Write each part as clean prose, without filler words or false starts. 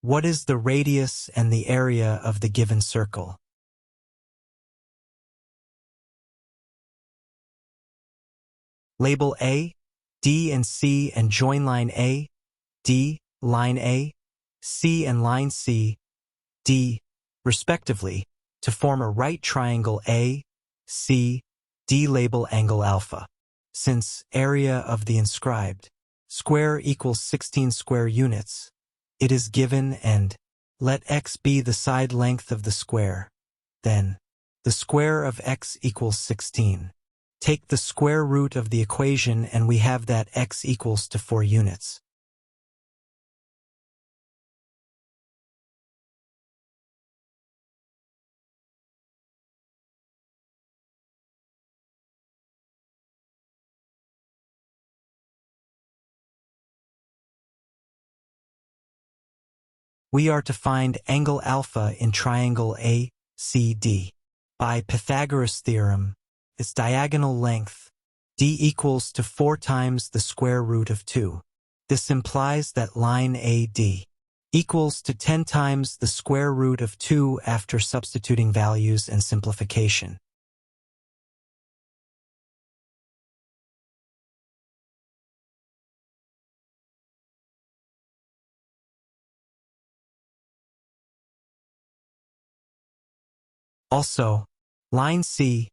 What is the radius and the area of the given circle? Label A, D and C and join line A, D, line A, C and line C, D, respectively, to form a right triangle A, C, D. Label angle alpha. Since area of the inscribed square equals 16 square units, it is given, and let x be the side length of the square. Then, the square of x equals 16. Take the square root of the equation and we have that x equals to 4 units. We are to find angle alpha in triangle ACD. By Pythagoras' theorem, its diagonal length, d equals to 4 times the square root of 2. This implies that line AD equals to 10 times the square root of 2 after substituting values and simplification. Also, line C,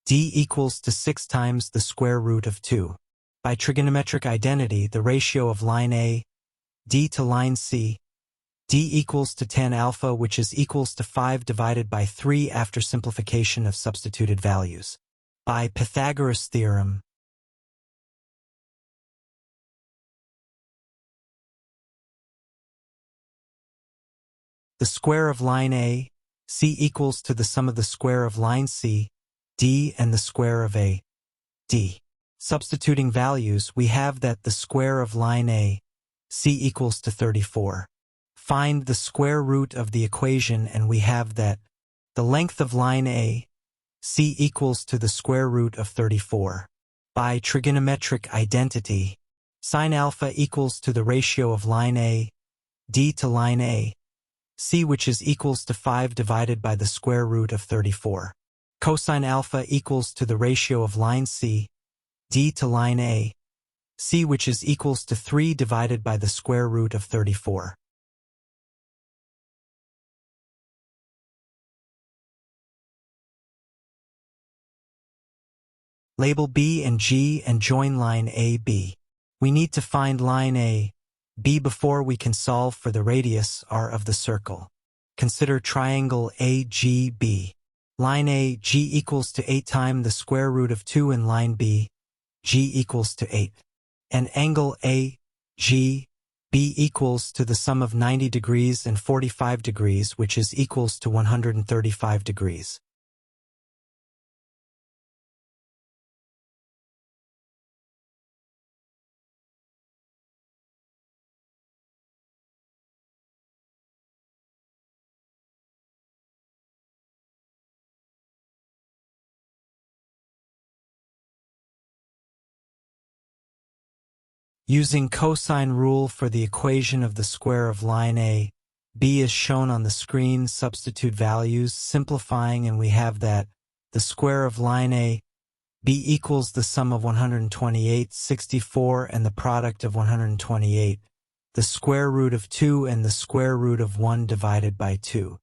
d equals to 6 times the square root of 2. By trigonometric identity, the ratio of line A, d to line C, d equals to 10 alpha, which is equals to 5 divided by 3 after simplification of substituted values. By Pythagoras' theorem, the square of line A, C equals to the sum of the square of line C, D and the square of A, D. Substituting values, we have that the square of line A, C equals to 34. Find the square root of the equation and we have that the length of line A, C equals to the square root of 34. By trigonometric identity, sine alpha equals to the ratio of line A, D to line A, C, which is equals to 5 divided by the square root of 34. Cosine alpha equals to the ratio of line C, D to line A, C, which is equals to 3 divided by the square root of 34. Label B and G and join line AB. We need to find line A, B before we can solve for the radius r of the circle. Consider triangle AGB. Line AG equals to 8 times the square root of 2 and line B, G equals to 8. And angle AGB equals to the sum of 90 degrees and 45 degrees, which is equals to 135 degrees. Using cosine rule for the equation of the square of line A, B is shown on the screen. Substitute values, simplifying, and we have that the square of line A, B equals the sum of 128, 64, and the product of 128, the square root of 2 and the square root of 1 divided by 2.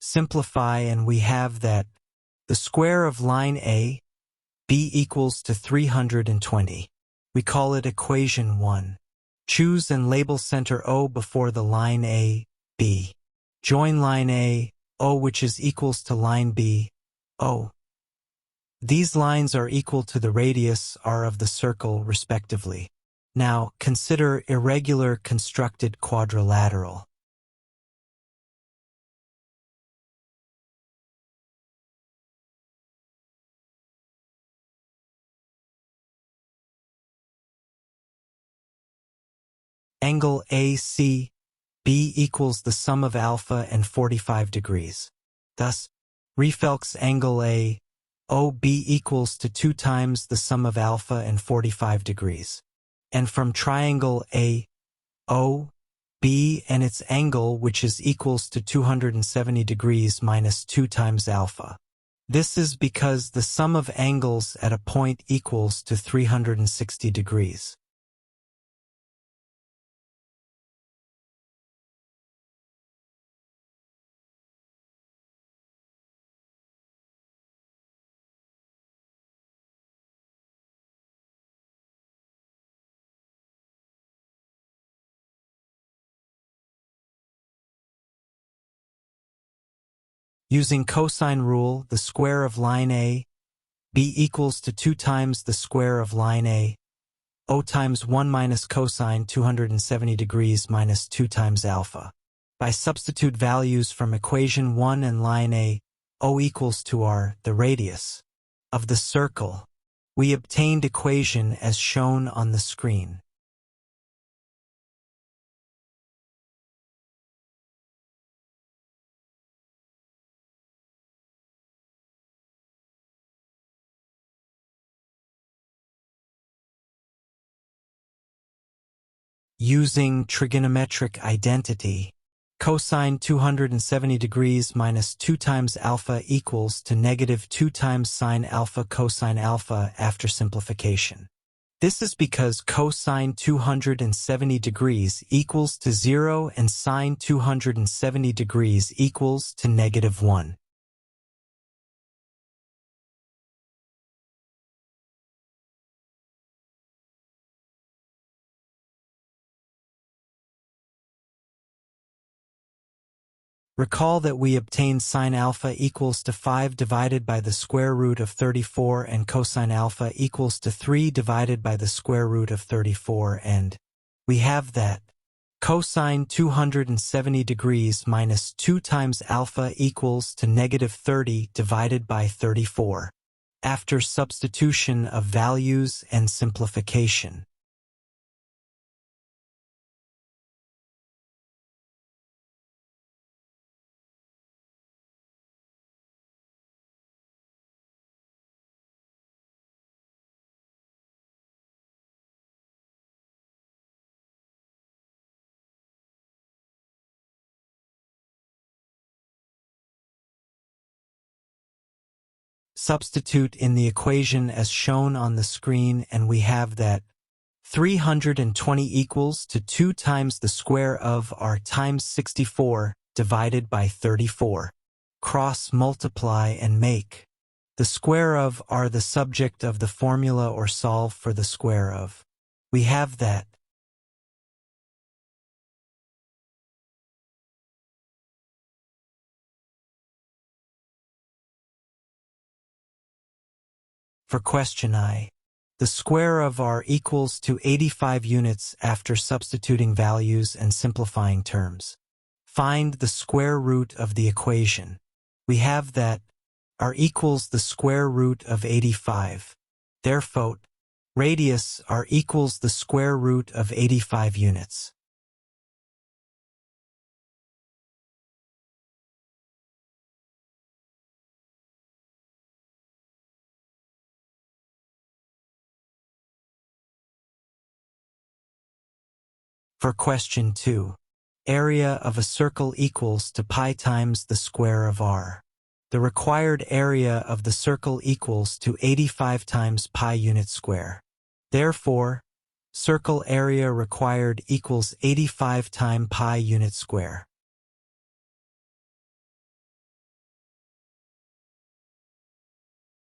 Simplify and we have that the square of line A, B equals to 320. We call it equation 1. Choose and label center O before the line A, B. Join line A, O, which is equals to line B, O. These lines are equal to the radius r of the circle, respectively. Now, consider irregular constructed quadrilateral. Angle AC, B equals the sum of alpha and 45 degrees. Thus, reflex angle AOB equals to 2 times the sum of alpha and 45 degrees. And from triangle AOB and its angle, which is equals to 270 degrees minus 2 times alpha. This is because the sum of angles at a point equals to 360 degrees. Using cosine rule, the square of line A, B equals to 2 times the square of line A, O times 1 minus cosine 270 degrees minus 2 times alpha. By substitute values from equation 1 and line A, O equals to R, the radius of the circle, we obtained equation as shown on the screen. Using trigonometric identity, cosine 270 degrees minus 2 times alpha equals to negative 2 times sine alpha cosine alpha after simplification. This is because cosine 270 degrees equals to 0 and sine 270 degrees equals to negative 1. Recall that we obtained sine alpha equals to 5 divided by the square root of 34 and cosine alpha equals to 3 divided by the square root of 34, and we have that cosine 270 degrees minus 2 times alpha equals to negative 30 divided by 34, after substitution of values and simplification. Substitute in the equation as shown on the screen and we have that 320 equals to 2 times the square of R times 64 divided by 34. Cross multiply and make the square of R the subject of the formula or solve for the square of. We have that for question I, the square of R equals to 85 units after substituting values and simplifying terms. Find the square root of the equation. We have that R equals the square root of 85. Therefore, radius R equals the square root of 85 units. For question 2, area of a circle equals to pi times the square of R. The required area of the circle equals to 85 times pi unit square. Therefore, circle area required equals 85 times pi unit square.